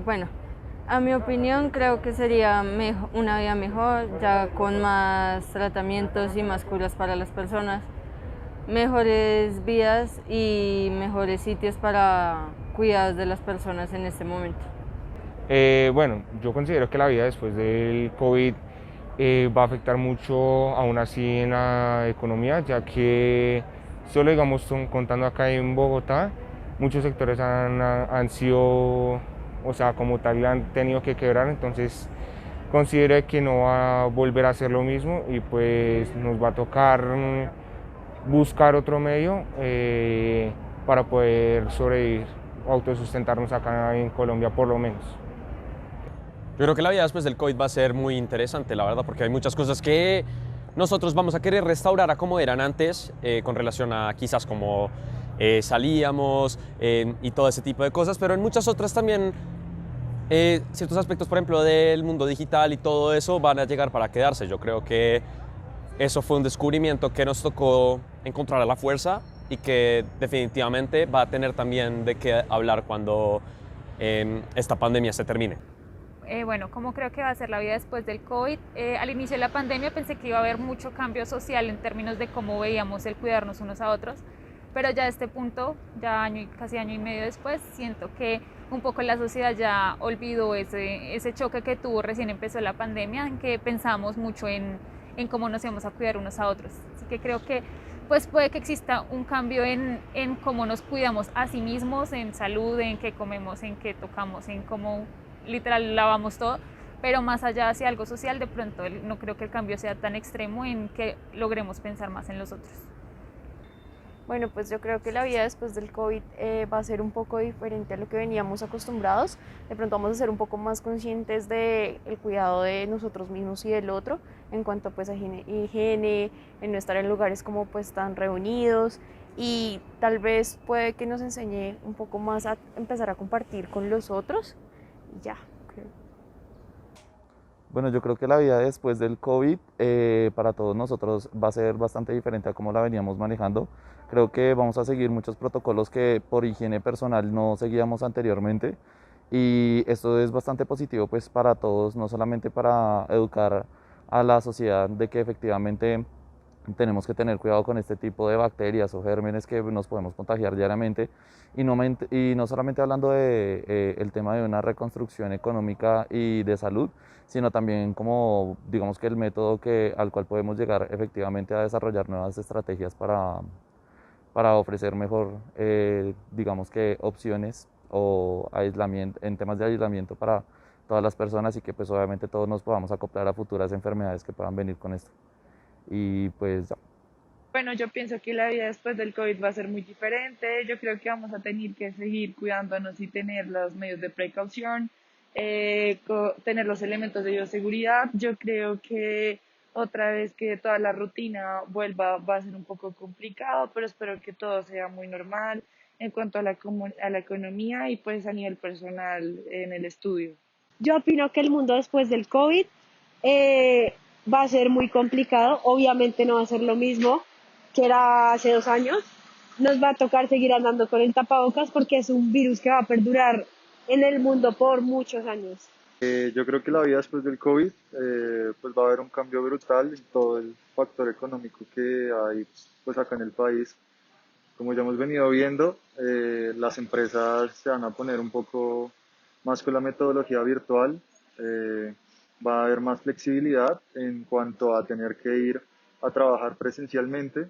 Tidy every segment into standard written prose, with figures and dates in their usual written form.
Bueno, a mi opinión creo que sería una vida mejor, ya con más tratamientos y más curas para las personas, mejores vías y mejores sitios para cuidados de las personas en este momento. Bueno, yo considero que la vida después del COVID va a afectar mucho aún así en la economía, ya que solo digamos contando acá en Bogotá, muchos sectores han sido, o sea, como tal han tenido que quebrar, entonces considero que no va a volver a ser lo mismo y pues nos va a tocar buscar otro medio para poder sobrevivir, autosustentarnos acá en Colombia por lo menos. Yo creo que la vida después del COVID va a ser muy interesante, la verdad, porque hay muchas cosas que nosotros vamos a querer restaurar a como eran antes, con relación a quizás como salíamos y todo ese tipo de cosas, pero en muchas otras también ciertos aspectos, por ejemplo, del mundo digital y todo eso van a llegar para quedarse. Yo creo que eso fue un descubrimiento que nos tocó encontrar a la fuerza y que definitivamente va a tener también de qué hablar cuando esta pandemia se termine. Bueno, ¿cómo creo que va a ser la vida después del COVID? Al inicio de la pandemia pensé que iba a haber mucho cambio social en términos de cómo veíamos el cuidarnos unos a otros, pero ya a este punto, ya casi año y medio después, siento que un poco la sociedad ya olvidó ese choque que tuvo recién empezó la pandemia, en que pensamos mucho en cómo nos íbamos a cuidar unos a otros. Así que creo que pues puede que exista un cambio en cómo nos cuidamos a sí mismos, en salud, en qué comemos, en qué tocamos, en cómo literal lavamos todo, pero más allá hacia algo social, de pronto no creo que el cambio sea tan extremo en que logremos pensar más en los otros. Bueno, pues yo creo que la vida después del COVID va a ser un poco diferente a lo que veníamos acostumbrados. De pronto vamos a ser un poco más conscientes del cuidado de nosotros mismos y del otro en cuanto pues a higiene, en no estar en lugares como pues tan reunidos, y tal vez puede que nos enseñe un poco más a empezar a compartir con los otros y ya, creo. Bueno, yo creo que la vida después del COVID para todos nosotros va a ser bastante diferente a cómo la veníamos manejando. Creo que vamos a seguir muchos protocolos que por higiene personal no seguíamos anteriormente, y esto es bastante positivo pues para todos, no solamente para educar a la sociedad de que efectivamente tenemos que tener cuidado con este tipo de bacterias o gérmenes que nos podemos contagiar diariamente, y no solamente hablando de el tema de una reconstrucción económica y de salud, sino también como digamos que el método al cual podemos llegar efectivamente a desarrollar nuevas estrategias para ofrecer mejor digamos que opciones o aislamiento en temas de aislamiento para todas las personas, y que pues obviamente todos nos podamos acoplar a futuras enfermedades que puedan venir con esto. Y pues ya. Bueno, yo pienso que la vida después del COVID va a ser muy diferente. Yo creo que vamos a tener que seguir cuidándonos y tener los medios de precaución, tener los elementos de bioseguridad. Yo creo que otra vez que toda la rutina vuelva va a ser un poco complicado, pero espero que todo sea muy normal en cuanto a a la economía y pues a nivel personal en el estudio. Yo opino que el mundo después del COVID eh, va a ser muy complicado. Obviamente no va a ser lo mismo que era hace 2 años. Nos va a tocar seguir andando con el tapabocas porque es un virus que va a perdurar en el mundo por muchos años. Yo creo que la vida después del COVID, pues va a haber un cambio brutal en todo el factor económico que hay pues acá en el país. Como ya hemos venido viendo, las empresas se van a poner un poco más con la metodología virtual. Va a haber más flexibilidad en cuanto a tener que ir a trabajar presencialmente,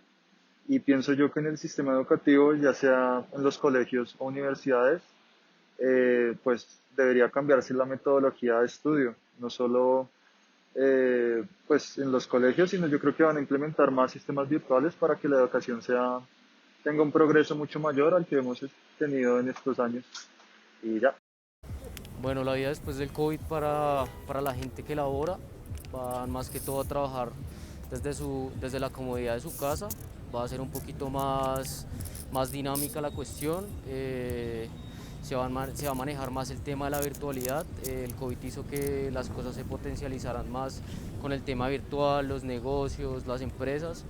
y pienso yo que en el sistema educativo, ya sea en los colegios o universidades, pues debería cambiarse la metodología de estudio, no solo pues en los colegios, sino yo creo que van a implementar más sistemas virtuales para que la educación tenga un progreso mucho mayor al que hemos tenido en estos años. Y ya. Bueno, la vida después del COVID para la gente que labora va más que todo a trabajar desde la comodidad de su casa. Va a ser un poquito más dinámica la cuestión. Se va a manejar más el tema de la virtualidad. El COVID hizo que las cosas se potencializaran más con el tema virtual, los negocios, las empresas.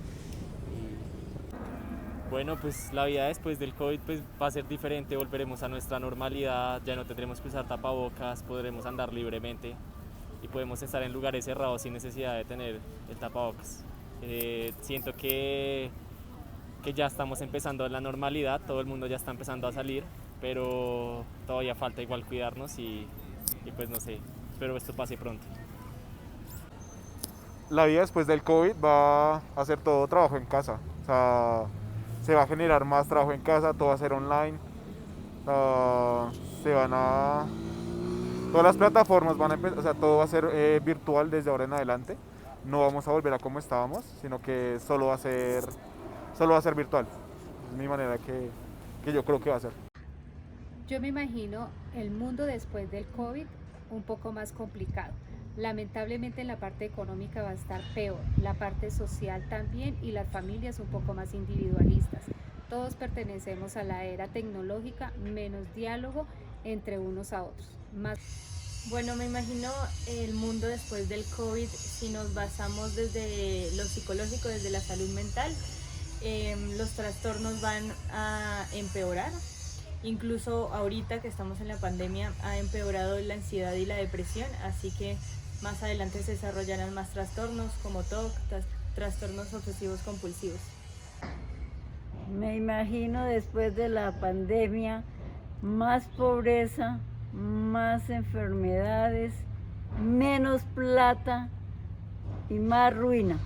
Bueno, pues la vida después del COVID pues, va a ser diferente, volveremos a nuestra normalidad, ya no tendremos que usar tapabocas, podremos andar libremente y podemos estar en lugares cerrados sin necesidad de tener el tapabocas. Siento que ya estamos empezando la normalidad, todo el mundo ya está empezando a salir, pero todavía falta igual cuidarnos y pues no sé, espero esto pase pronto. La vida después del COVID va a ser todo trabajo en casa. O sea, se va a generar más trabajo en casa, todo va a ser online. Todas las plataformas van a empezar, o sea, todo va a ser virtual desde ahora en adelante. No vamos a volver a como estábamos, sino que solo va a ser virtual. Es mi manera que yo creo que va a ser. Yo me imagino el mundo después del COVID un poco más complicado. Lamentablemente en la parte económica va a estar peor, la parte social también y las familias un poco más individualistas. Todos pertenecemos a la era tecnológica, menos diálogo entre unos a otros. Bueno, me imagino el mundo después del COVID si nos basamos desde lo psicológico, desde la salud mental. Los trastornos van a empeorar. Incluso ahorita que estamos en la pandemia ha empeorado la ansiedad y la depresión, así que más adelante se desarrollarán más trastornos como TOC, trastornos obsesivos compulsivos. Me imagino después de la pandemia más pobreza, más enfermedades, menos plata y más ruina.